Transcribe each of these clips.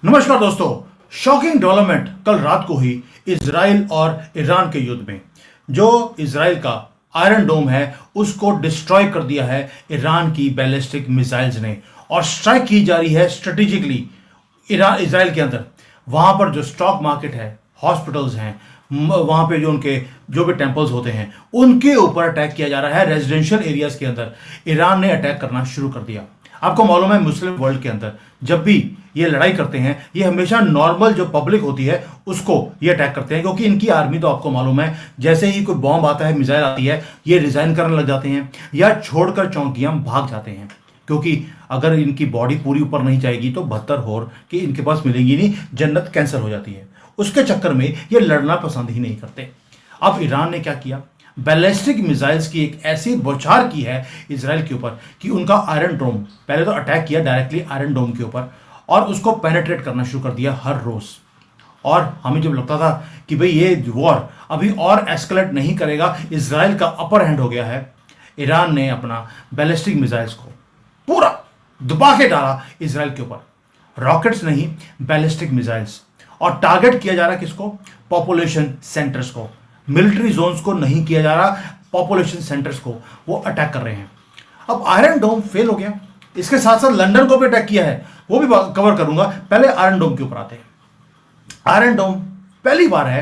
नमस्कार दोस्तों। Shocking development कल रात को हुई इजराइल और ईरान के युद्ध में। जो इजराइल का आयरन डोम है उसको डिस्ट्रॉय कर दिया है ईरान की बैलिस्टिक मिसाइल्स ने, और स्ट्राइक की जा रही है स्ट्रेटेजिकली इजराइल के अंदर। वहां पर जो स्टॉक मार्केट है, हॉस्पिटल्स हैं, वहां पे जो भी टेंपल्स होते हैं उनके ऊपर अटैक किया जा रहा है। रेजिडेंशियल एरियाज के अंदर ईरान ने अटैक करना शुरू कर दिया। आपको मालूम है मुस्लिम वर्ल्ड के अंदर जब भी ये लड़ाई करते हैं ये हमेशा नॉर्मल जो पब्लिक होती है उसको ये अटैक करते हैं, क्योंकि इनकी आर्मी तो आपको मालूम है जैसे ही कोई बॉम्ब आता है, मिसाइल आती है, ये रिजाइन करने लग जाते हैं या छोड़कर चौकियां भाग जाते हैं। क्योंकि अगर इनकी बॉडी पूरी ऊपर नहीं जाएगी तो 72 होर कि इनके पास मिलेगी नहीं, जन्नत कैंसिल हो जाती है। उसके चक्कर में ये लड़ना पसंद ही नहीं करते। अब ईरान ने क्या किया, बैलिस्टिक मिसाइल्स की एक ऐसी बौछार की है इजराइल के ऊपर कि उनका आयरन डोम, पहले तो अटैक किया डायरेक्टली आयरन डोम के ऊपर और उसको पेनेट्रेट करना शुरू कर दिया हर रोज। और हमें जब लगता था कि भाई ये वॉर अभी और एस्केलेट नहीं करेगा, इजराइल का अपर हैंड हो गया है, ईरान ने अपना बैलिस्टिक मिसाइल्स को पूरा दबा के डाला इजराइल के ऊपर। रॉकेट्स नहीं, बैलिस्टिक मिसाइल्स। और टारगेट किया जा रहा किसको? पॉपुलेशन सेंटर्स को। मिलिट्री जोन्स को नहीं किया जा रहा, पॉपुलेशन सेंटर्स को वो अटैक कर रहे हैं। अब आयरन डोम फेल हो गया, इसके साथ साथ लंदन को भी अटैक किया है, वो भी कवर करूंगा। पहले आयरन डोम के ऊपर आते हैं। आयरन डोम पहली बार है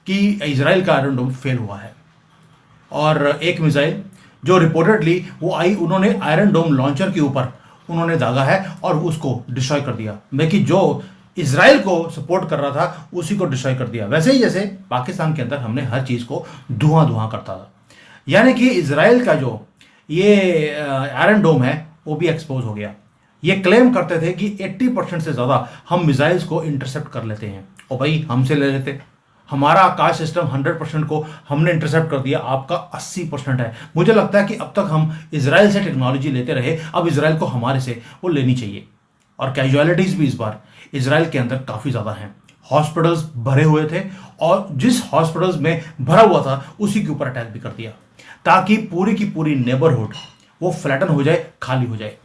कि इजराइल का आयरन डोम फेल हुआ है। और एक मिसाइल जो रिपोर्टेडली वो आई, उन्होंने आयरन डोम लॉन्चर के ऊपर उन्होंने दागा है और उसको डिस्ट्रॉय कर दिया। लेकिन जो इजराइल को सपोर्ट कर रहा था उसी को डिस्ट्रॉय कर दिया। वैसे ही जैसे पाकिस्तान के अंदर हमने हर चीज को धुआं धुआं करता था, यानी कि इजराइल का जो ये आयरन डोम है वो भी एक्सपोज हो गया। ये क्लेम करते थे कि 80% से ज्यादा हम मिसाइल्स को इंटरसेप्ट कर लेते हैं, और भाई हमसे ले लेते। हमारा आकाश सिस्टम 100% को हमने इंटरसेप्ट कर दिया, आपका 80% है। मुझे लगता है कि अब तक हम इजराइल से टेक्नोलॉजी लेते रहे, अब इजराइल को हमारे से वो लेनी चाहिए। और कैजुअलिटीज भी इस बार इजराइल के अंदर काफी ज्यादा हैं। हॉस्पिटल्स भरे हुए थे और जिस हॉस्पिटल्स में भरा हुआ था उसी के ऊपर अटैक भी कर दिया, ताकि पूरी की पूरी नेबरहुड वो फ्लैटन हो जाए, खाली हो जाए।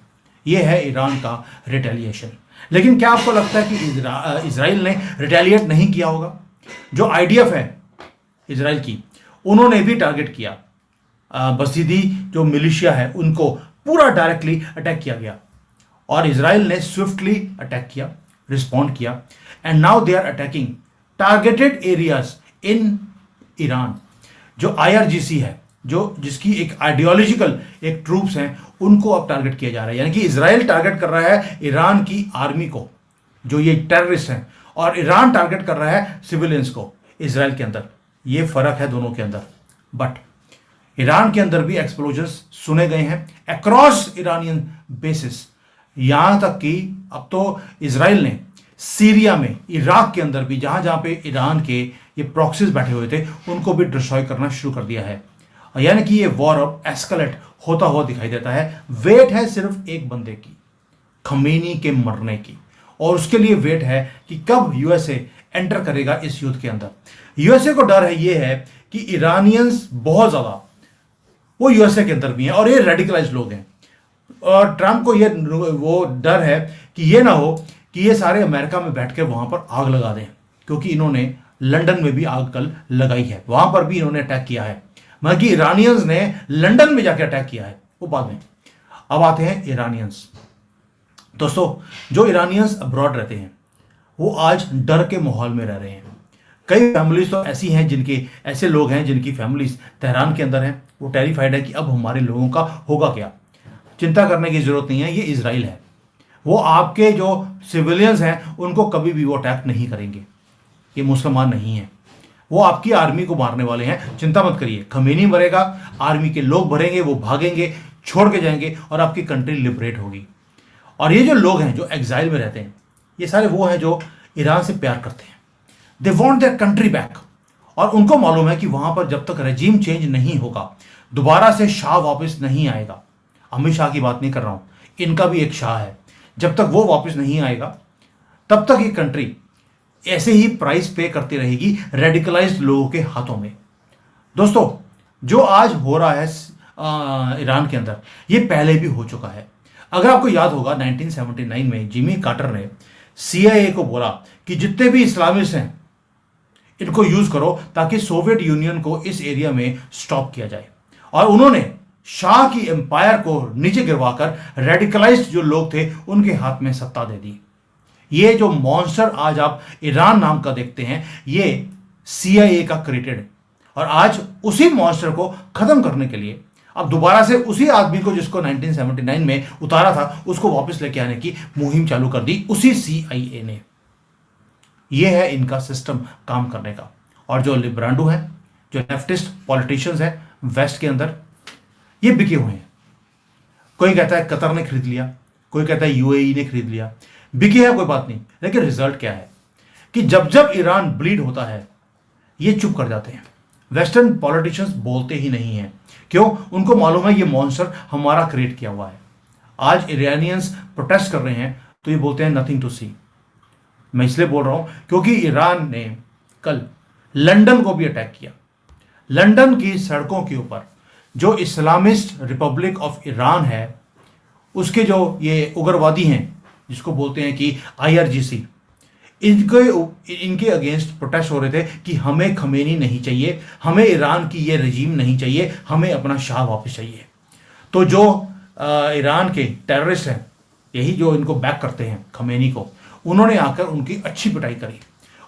ये है ईरान का रिटेलिएशन। लेकिन क्या आपको लगता है कि इजराइल ने रिटेलिएट नहीं किया होगा? जो आईडीएफ है इजराइल की, उन्होंने भी टारगेट किया। बसीदी जो मिलिशिया है उनको पूरा डायरेक्टली अटैक किया गया, और इजराइल ने स्विफ्टली अटैक किया, रिस्पॉन्ड किया, and now they are attacking targeted areas in Iran. जो आईआरजीसी है, जो जिसकी एक आइडियोलॉजिकल एक ट्रूप्स हैं, उनको अब टारगेट किया जा रहा है। यानी कि इजराइल टारगेट कर रहा है ईरान की आर्मी को, जो ये टेररिस्ट हैं, और ईरान टारगेट कर रहा है सिविलियंस को इजराइल के अंदर। ये फर्क है दोनों के अंदर। बट ईरान के अंदर भी एक्सप्लोजन्स सुने गए हैं अक्रॉस ईरानियन बेसिस। यहां तक कि अब तो इजराइल ने सीरिया में, इराक के अंदर भी जहां जहां पे ईरान के ये प्रॉक्सीज बैठे हुए थे उनको भी डिस्ट्रॉय करना शुरू कर दिया है। यानी कि ये वॉर अब एस्केलेट होता हुआ दिखाई देता है। वेट है सिर्फ एक बंदे की, खमीनी के मरने की, और उसके लिए वेट है कि कब यूएसए एंटर करेगा इस युद्ध के अंदर। यूएसए को डर है ये है कि ईरानियंस बहुत ज्यादा वो यूएसए के अंदर भी हैं और ये रेडिकलाइज लोग हैं, और ट्रंप को ये वो डर है कि ये ना हो कि ये सारे अमेरिका में बैठ के वहां पर आग लगा दें, क्योंकि इन्होंने लंदन में भी आग कल लगाई है, वहां पर भी इन्होंने अटैक किया है। मतलब कि ईरानियंस ने लंदन में जाके अटैक किया है, वो बाद में। अब आते हैं ईरानियंस। दोस्तों, जो ईरानियंस अब्रॉड रहते हैं वो आज डर के माहौल में रह रहे हैं। कई फैमिलीज तो ऐसी हैं जिनके ऐसे लोग हैं जिनकी फैमिलीज तेहरान के अंदर हैं, वो टेरिफाइड है कि अब हमारे लोगों का होगा क्या। चिंता करने की जरूरत नहीं है, ये इजराइल है, वो आपके जो सिविलियंस हैं उनको कभी भी वो अटैक नहीं करेंगे। ये मुसलमान नहीं है, वो आपकी आर्मी को मारने वाले हैं। चिंता मत करिए, खमेनी मरेगा, आर्मी के लोग भरेंगे, वो भागेंगे, छोड़ के जाएंगे और आपकी कंट्री लिबरेट होगी। और ये जो लोग हैं जो एग्जाइल में रहते हैं, ये सारे वो हैं जो ईरान से प्यार करते हैं। They want their country back, और उनको मालूम है कि वहां पर जब तक रेजिम चेंज नहीं होगा, दोबारा से शाह वापस नहीं आएगा। अमित शाह की बात नहीं कर रहा हूं, इनका भी एक शाह है। जब तक वो वापस नहीं आएगा तब तक ये कंट्री ऐसे ही प्राइस पे करती रहेगी रेडिकलाइज्ड लोगों के हाथों में। दोस्तों, जो आज हो रहा है ईरान के अंदर, ये पहले भी हो चुका है। अगर आपको याद होगा 1979 में जिमी कार्टर ने CIA को बोला कि जितने भी इस्लामिस्ट हैं इनको यूज करो ताकि सोवियत यूनियन को इस एरिया में स्टॉप किया जाए। और उन्होंने शाह की एम्पायर को नीचे गिरवाकर रेडिकलाइज्ड जो लोग थे उनके हाथ में सत्ता दे दी। ये जो मॉन्स्टर आज आप ईरान नाम का देखते हैं, ये CIA का क्रिएटेड है। और आज उसी मॉन्स्टर को खत्म करने के लिए अब दोबारा से उसी आदमी को जिसको 1979 में उतारा था उसको वापस लेके आने की मुहिम चालू कर दी उसी CIA ने। यह है इनका सिस्टम काम करने का। और जो लिब्रांडो है, जो लेफ्टिस्ट पॉलिटिशियंस है वेस्ट के अंदर, ये बिके हुए हैं। कोई कहता है कतर ने खरीद लिया, कोई कहता है UAE ने खरीद लिया। बिके है कोई बात नहीं, लेकिन रिजल्ट क्या है कि जब जब ईरान ब्लीड होता है ये चुप कर जाते हैं। वेस्टर्न पॉलिटिशियंस बोलते ही नहीं हैं। क्यों? उनको मालूम है ये मॉन्स्टर हमारा क्रिएट किया हुआ है। आज इरानियंस प्रोटेस्ट कर रहे हैं तो ये बोलते हैं नथिंग टू सी। मैं इसलिए बोल रहा हूं क्योंकि ईरान ने कल लंदन को भी अटैक किया। लंदन की सड़कों के ऊपर जो इस्लामिस्ट रिपब्लिक ऑफ ईरान है उसके जो ये उग्रवादी हैं जिसको बोलते हैं कि IRGC, इनके अगेंस्ट प्रोटेस्ट हो रहे थे कि हमें खमेनी नहीं चाहिए, हमें ईरान की ये रजीम नहीं चाहिए, हमें अपना शाह वापस चाहिए। तो जो ईरान के टेररिस्ट हैं, यही जो इनको बैक करते हैं खमेनी को, उन्होंने आकर उनकी अच्छी पिटाई करी।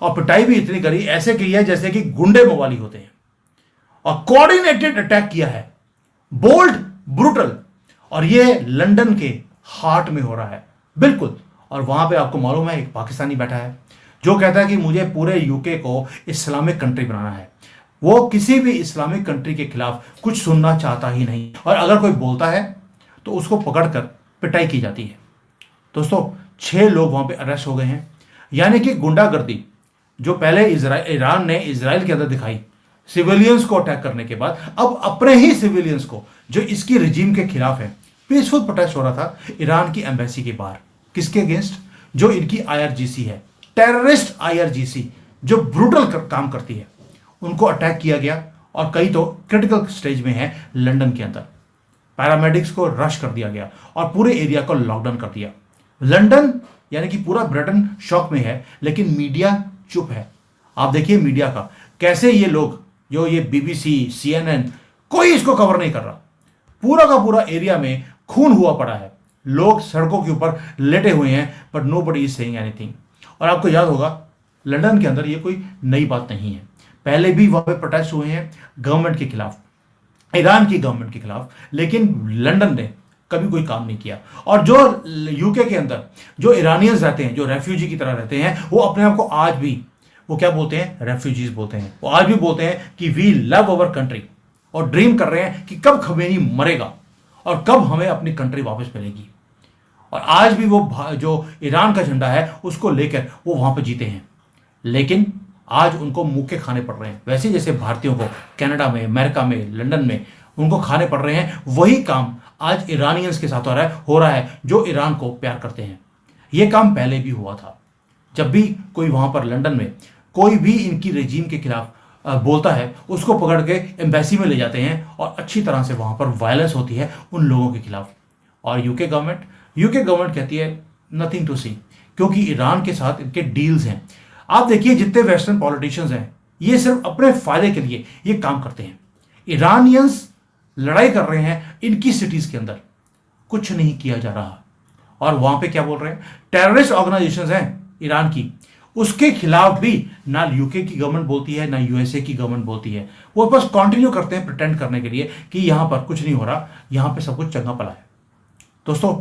और पिटाई भी इतनी करी, ऐसे की है जैसे कि गुंडे मवाली होते हैं। और कोऑर्डिनेटेड अटैक किया है, बोल्ड, ब्रूटल। और ये लंदन के हार्ट में हो रहा है बिल्कुल। और वहां पे आपको मालूम है एक पाकिस्तानी बैठा है जो कहता है कि मुझे पूरे UK को इस्लामिक कंट्री बनाना है। वो किसी भी इस्लामिक कंट्री के खिलाफ कुछ सुनना चाहता ही नहीं। और अगर कोई बोलता है तो उसको पकड़कर पिटाई की जाती है। दोस्तों 6 लोग वहां पे अरेस्ट हो गए हैं। यानी कि गुंडागर्दी जो पहले ईरान ने इजराइल के अंदर दिखाई सिविलियंस को अटैक करने के बाद, अब अपने ही सिविलियंस को जो इसकी रिजीम के खिलाफ है, पीसफुल प्रोटेस्ट हो रहा था ईरान की एम्बेसी के बाहर। किसके अगेंस्ट? जो इनकी IRGC है, टेररिस्ट IRGC जो ब्रूटल काम करती है, उनको अटैक किया गया। और कई तो क्रिटिकल स्टेज में है लंदन के अंदर। पैरामेडिक्स को रश कर दिया गया और पूरे एरिया को लॉकडाउन कर दिया। लंदन यानी कि पूरा ब्रिटेन शॉक में है, लेकिन मीडिया चुप है। आप देखिए मीडिया का कैसे ये लोग जो ये BBC, CNN, कोई इसको कवर नहीं कर रहा। पूरा का पूरा एरिया में खून हुआ पड़ा है, लोग सड़कों के ऊपर लेटे हुए हैं, but nobody is saying anything. और आपको याद होगा लंदन के अंदर ये कोई नई बात नहीं है, पहले भी वहां पे प्रोटेस्ट हुए हैं गवर्नमेंट के खिलाफ, ईरान की गवर्नमेंट के खिलाफ, लेकिन लंदन ने कभी कोई काम नहीं किया। और जो UK के अंदर जो ईरानियंस रहते हैं, जो रेफ्यूजी की तरह रहते हैं, वो अपने आप को आज भी वो क्या बोलते हैं? रेफ्यूजीज बोलते हैं। वो आज भी बोलते हैं कि वी लव अवर कंट्री, और ड्रीम कर रहे हैं कि कब खमेनी मरेगा और कब हमें अपनी कंट्री वापस मिलेगी। और आज भी वो जो ईरान का झंडा है उसको लेकर वो वहां पर जीते हैं। लेकिन आज उनको मुक्के खाने पड़ रहे हैं, वैसे जैसे भारतीयों को कनाडा में, अमेरिका में, लंदन में उनको खाने पड़ रहे हैं, वही काम आज ईरानियंस के साथ हो रहा है जो ईरान को प्यार करते हैं। यह काम पहले भी हुआ था। जब भी कोई वहां पर लंदन में कोई भी इनकी रजीम के खिलाफ बोलता है, उसको पकड़ के एम्बेसी में ले जाते हैं और अच्छी तरह से वहां पर वायलेंस होती है उन लोगों के खिलाफ। और यूके गवर्नमेंट कहती है नथिंग टू सी, क्योंकि ईरान के साथ इनके डील्स हैं। आप देखिए जितने वेस्टर्न पॉलिटिशियंस हैं ये सिर्फ अपने फायदे के लिए ये काम करते हैं। ईरानियंस लड़ाई कर रहे हैं इनकी सिटीज के अंदर, कुछ नहीं किया जा रहा। और वहां पे क्या बोल रहे हैं? टेररिस्ट ऑर्गेनाइजेशंस हैं ईरान की, उसके खिलाफ भी ना यूके की गवर्नमेंट बोलती है ना USA की गवर्नमेंट बोलती है। वो बस कंटिन्यू करते हैं प्रिटेंड करने के लिए कि यहां पर कुछ नहीं हो रहा, यहां पे सब कुछ चंगा पला है। दोस्तों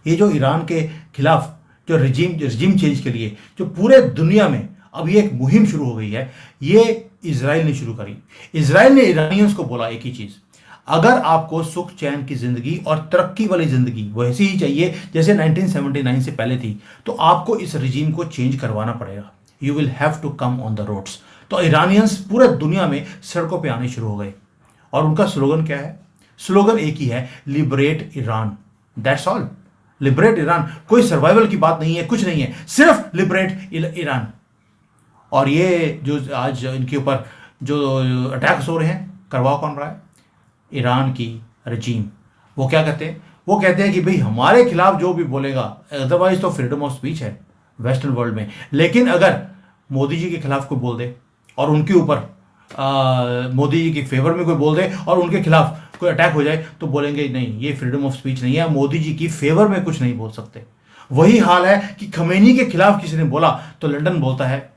ये जो ईरान के खिलाफ जो रिजीम चेंज के लिए जो पूरे दुनिया में अब ये एक मुहिम शुरू हो गई है, ये इजराइल ने शुरू करी। इजराइल ने ईरानियंस को बोला एक ही चीज, अगर आपको सुख चैन की जिंदगी और तरक्की वाली जिंदगी वैसी ही चाहिए जैसे 1979 से पहले थी, तो आपको इस रिजीम को चेंज करवाना पड़ेगा। You will have to come on the roads. तो ईरानियंस पूरे दुनिया में सड़कों पे आने शुरू हो गए। और उनका स्लोगन क्या है? स्लोगन एक ही है, liberate Iran. That's all, liberate Iran. कोई सर्वाइवल की बात नहीं है, कुछ नहीं है, सिर्फ लिबरेट ईरान। और ये जो आज इनके ऊपर जो अटैक्स हो रहे हैं, करवा कौन रहा है? ईरान की रजीम। वो क्या कहते हैं? वो कहते हैं कि भाई हमारे खिलाफ जो भी बोलेगा, अदरवाइज तो फ्रीडम ऑफ स्पीच है। वेस्टर्न वर्ल्ड में। लेकिन अगर मोदी जी के खिलाफ कोई बोल दे और उनके ऊपर मोदी जी के फेवर में कोई बोल दे और उनके खिलाफ कोई अटैक हो जाए तो बोलेंगे नहीं, ये फ्रीडम ऑफ स्पीच नहीं है, मोदी जी की फेवर में कुछ नहीं बोल सकते। वही हाल है कि खमेनी के खिलाफ किसी ने बोला तो लंदन बोलता है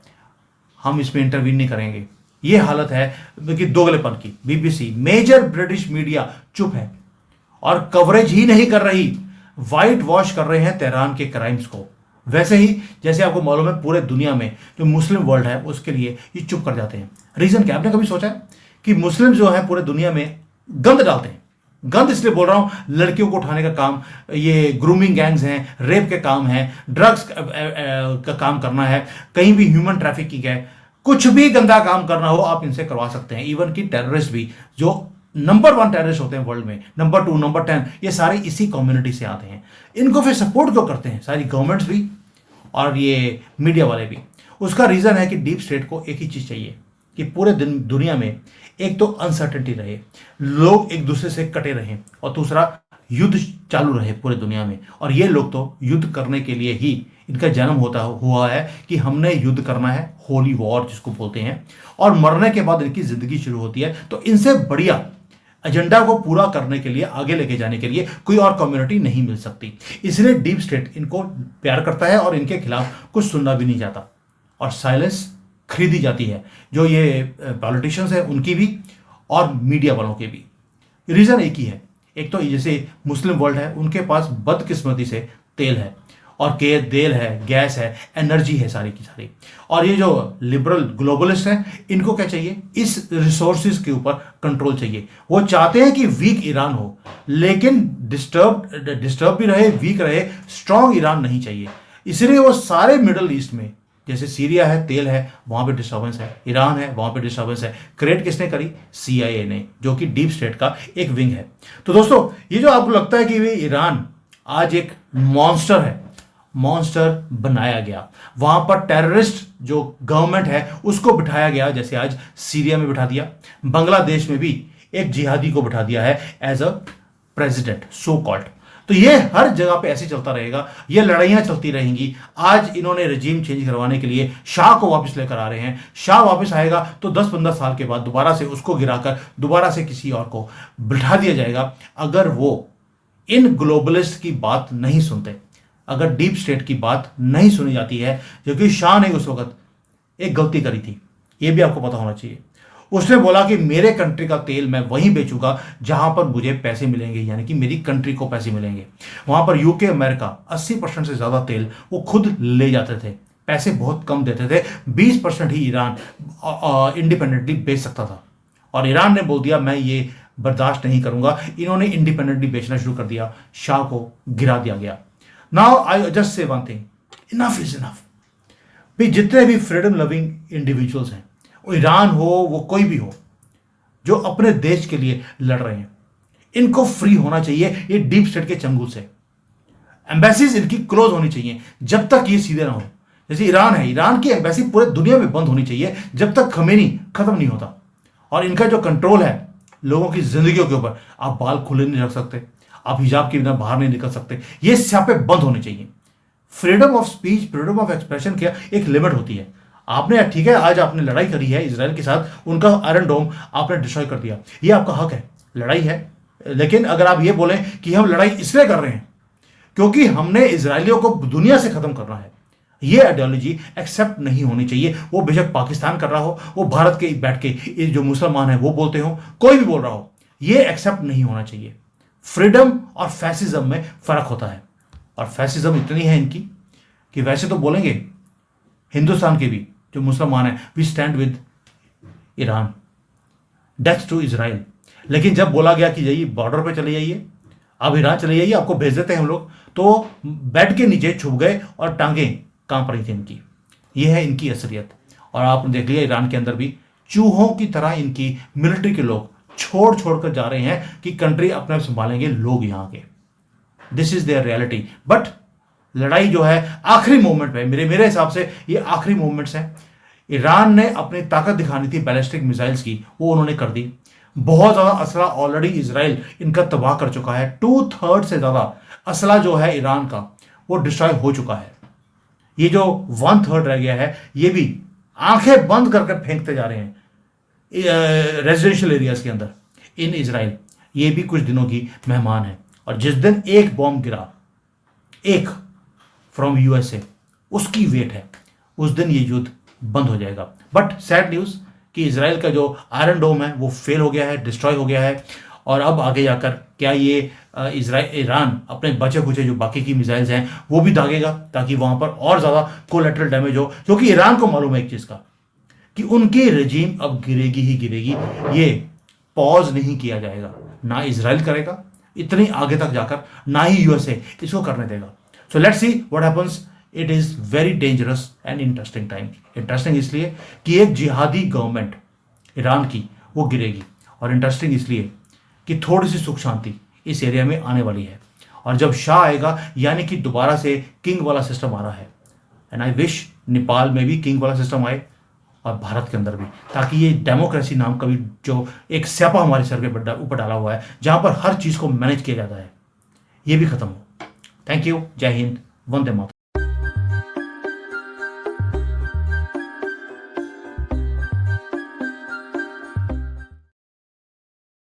हम इसमें इंटरवीन नहीं करेंगे। ये हालत है कि दोगलेपन की। बीबीसी, मेजर ब्रिटिश मीडिया चुप है और कवरेज ही नहीं कर रही, वाइट वॉश कर रहे हैं तेहरान के क्राइम्स को। वैसे ही जैसे आपको मालूम है पूरे दुनिया में जो मुस्लिम वर्ल्ड है उसके लिए ये चुप कर जाते हैं। रीजन क्या? आपने कभी सोचा है कि मुस्लिम जो है पूरे दुनिया में गंद डालते हैं? गंद इसलिए बोल रहा हूं, लड़कियों को उठाने का काम, ये ग्रूमिंग गैंग्स हैं, रेप के काम है, ड्रग्स का काम करना है, कहीं भी ह्यूमन ट्रैफिकिंग है, कुछ भी गंदा काम करना हो आप इनसे करवा सकते हैं। इवन कि टेररिस्ट भी, जो नंबर 1 टेररिस्ट होते हैं वर्ल्ड में, नंबर 2, नंबर 10, ये सारे इसी कम्युनिटी से आते हैं। इनको फिर सपोर्ट क्यों करते हैं सारी गवर्नमेंट्स भी और ये मीडिया वाले भी? उसका रीजन है कि डीप स्टेट को एक ही चीज चाहिए कि पूरे दुनिया में एक तो अनसर्टेनिटी रहे, लोग एक दूसरे से कटे रहें, और दूसरा युद्ध चालू रहे पूरे दुनिया में। और ये लोग तो युद्ध करने के लिए ही इनका जन्म हुआ है कि हमने युद्ध करना है, होली वॉर जिसको बोलते हैं, और मरने के बाद इनकी जिंदगी शुरू होती है। तो इनसे बढ़िया एजेंडा को पूरा करने के लिए, आगे लेके जाने के लिए कोई और कम्युनिटी नहीं मिल सकती। इसलिए डीप स्टेट इनको प्यार करता है और इनके खिलाफ कुछ सुनना भी नहीं जाता, और साइलेंस खरीदी जाती है, जो ये पॉलिटिशियंस है उनकी भी और मीडिया वालों के भी। रीजन एक ही है, एक तो जैसे मुस्लिम वर्ल्ड है उनके पास बदकिस्मती से तेल है, और तेल है, गैस है, एनर्जी है सारी की सारी। और ये जो लिबरल ग्लोबलिस्ट हैं इनको क्या चाहिए? इस रिसोर्सेज के ऊपर कंट्रोल चाहिए। वो चाहते हैं कि वीक ईरान हो, लेकिन डिस्टर्ब भी रहे, वीक रहे, स्ट्रांग ईरान नहीं चाहिए। इसलिए वो सारे मिडल ईस्ट में, जैसे सीरिया है, तेल है, वहां पे डिस्टर्बेंस है, ईरान है, वहां पे डिस्टर्बेंस है। क्रिएट किसने करी? CIA ने, जो कि डीप स्टेट का एक विंग है। तो दोस्तों, ये जो आपको लगता है कि वे ईरान आज एक मॉन्स्टर है, मॉन्स्टर बनाया गया। वहां पर टेररिस्ट जो गवर्नमेंट है उसको बिठाया गया, जैसे आज सीरिया में बिठा दिया, बांग्लादेश में भी एक जिहादी को बिठा दिया है as a president so called. तो ये हर जगह पे ऐसे चलता रहेगा, ये लड़ाइयां चलती रहेंगी। आज इन्होंने रजीम चेंज करवाने के लिए शाह को वापस लेकर आ रहे हैं। शाह वापस आएगा तो 10-15 साल के बाद दोबारा से उसको गिराकर दोबारा से किसी और को बिठा दिया जाएगा, अगर वो इन ग्लोबलिस्ट की बात नहीं सुनते, अगर डीप स्टेट की बात नहीं सुनी जाती है। क्योंकि शाह ने उस वक्त एक गलती करी थी, यह भी आपको पता होना चाहिए। उसने बोला कि मेरे कंट्री का तेल मैं वहीं बेचूंगा जहां पर मुझे पैसे मिलेंगे, यानी कि मेरी कंट्री को पैसे मिलेंगे। वहां पर यूके, अमेरिका 80% से ज्यादा तेल वो खुद ले जाते थे, पैसे बहुत कम देते थे। 20% ही ईरान इंडिपेंडेंटली बेच सकता था, और ईरान ने बोल दिया मैं ये बर्दाश्त नहीं करूंगा। इन्होंने इंडिपेंडेंटली बेचना शुरू कर दिया, शाह को गिरा दिया गया। Now I just say one thing, enough is enough. भी जितने भी फ्रीडम लविंग इंडिविजुअल्स हैं, वो ईरान हो, वो कोई भी हो, जो अपने देश के लिए लड़ रहे हैं, इनको फ्री होना चाहिए ये डीप स्टेट के चंगुल से। एम्बेसीज इनकी क्लोज होनी चाहिए जब तक ये सीधे ना हो। जैसे ईरान है, ईरान की एम्बेसी पूरे दुनिया में बंद होनी चाहिए जब तक खमेनी खत्म नहीं होता। और इनका जो कंट्रोल है लोगों की जिंदगियों के ऊपर, आप बाल खुले नहीं रख सकते, आप हिजाब के बिना बाहर नहीं निकल सकते, ये स्यापे बंद होने चाहिए। Freedom of speech, freedom of expression की एक लिमिट होती है। आपने, ठीक है, आज आपने लड़ाई करी है इजराइल के साथ, उनका आयरन डोम आपने डिस्ट्रॉय कर दिया, ये आपका हक है, लड़ाई है। लेकिन अगर आप ये बोलें कि हम लड़ाई इसलिए कर रहे हैं क्योंकि हमने इजरायलियों को दुनिया से खत्म करना है, ये आइडियोलॉजी एक्सेप्ट नहीं होनी चाहिए। वो बेशक पाकिस्तान कर रहा हो, वो भारत के बैठ के जो मुसलमान है वो बोलते हो, कोई भी बोल रहा हो, ये एक्सेप्ट नहीं होना चाहिए। फ्रीडम और फैसिज्म में फर्क होता है, और फैसिज्म इतनी है इनकी कि वैसे तो बोलेंगे हिंदुस्तान के भी जो मुसलमान है, we stand with Iran, death to Israel. लेकिन जब बोला गया कि जाइए बॉर्डर पे चले जाइए, अब ईरान चले जाइए, आपको भेज देते हैं हम लोग, तो बेड के नीचे छुप गए और टांगे कांप रही थी इनकी। ये है इनकी असलियत। और आपने देख लिया ईरान के अंदर भी चूहों की तरह इनकी मिलिट्री के लोग छोड़ छोड़ कर जा रहे हैं कि कंट्री अपने आप संभालेंगे लोग यहां के। This is their reality. But लड़ाई जो है आखिरी मोमेंट पे, मेरे हिसाब से ये आखिरी मोमेंट्स हैं। ईरान ने अपनी ताकत दिखानी थी बैलिस्टिक मिसाइल्स की, वो उन्होंने कर दी। बहुत ज्यादा असला ऑलरेडी इजराइल इनका तबाह कर चुका है। 2/3 से ज्यादा असला जो है ईरान का वो डिस्ट्रॉय हो चुका है। ये जो 1/3 रह गया है, ये भी आंखें बंद करके फेंकते जा रहे हैं रेजिडेंशियल एरियाज के अंदर इन इजराइल। ये भी कुछ दिनों की मेहमान है, और जिस दिन एक बॉम्ब गिरा, एक फ्रॉम यूएसए, उसकी वेट है, उस दिन ये युद्ध बंद हो जाएगा। बट सैड न्यूज कि इजराइल का जो आयरन डोम है वो फेल हो गया है, डिस्ट्रॉय हो गया है। और अब आगे जाकर क्या ये ईरान अपने बचे खुचे जो बाकी की मिसाइल्स हैं वो भी दागेगा, ताकि वहां पर और ज्यादा कोलेटरल डैमेज हो, क्योंकि ईरान को मालूम है एक चीज का, कि उनकी रेजीम अब गिरेगी ही गिरेगी। ये पॉज नहीं किया जाएगा, ना इजराइल करेगा इतनी आगे तक जाकर, ना ही यूएसए इसको करने देगा। So let's see what happens. It is very dangerous and interesting time. Interesting इसलिए कि एक जिहादी गवर्नमेंट ईरान की वो गिरेगी, और इंटरेस्टिंग इसलिए कि थोड़ी सी सुख शांति इस एरिया में आने वाली है। और जब शाह आएगा, यानी कि दोबारा से किंग वाला सिस्टम आ रहा है, एंड आई विश नेपाल में भी किंग वाला सिस्टम आए, और भारत के अंदर भी, ताकि ये डेमोक्रेसी नाम का भी जो एक स्यापा हमारे सर के ऊपर डाला हुआ है, जहां पर हर चीज को मैनेज किया जाता है, ये भी खत्म हो। Thank you. जय हिंद। वंदे मातरम।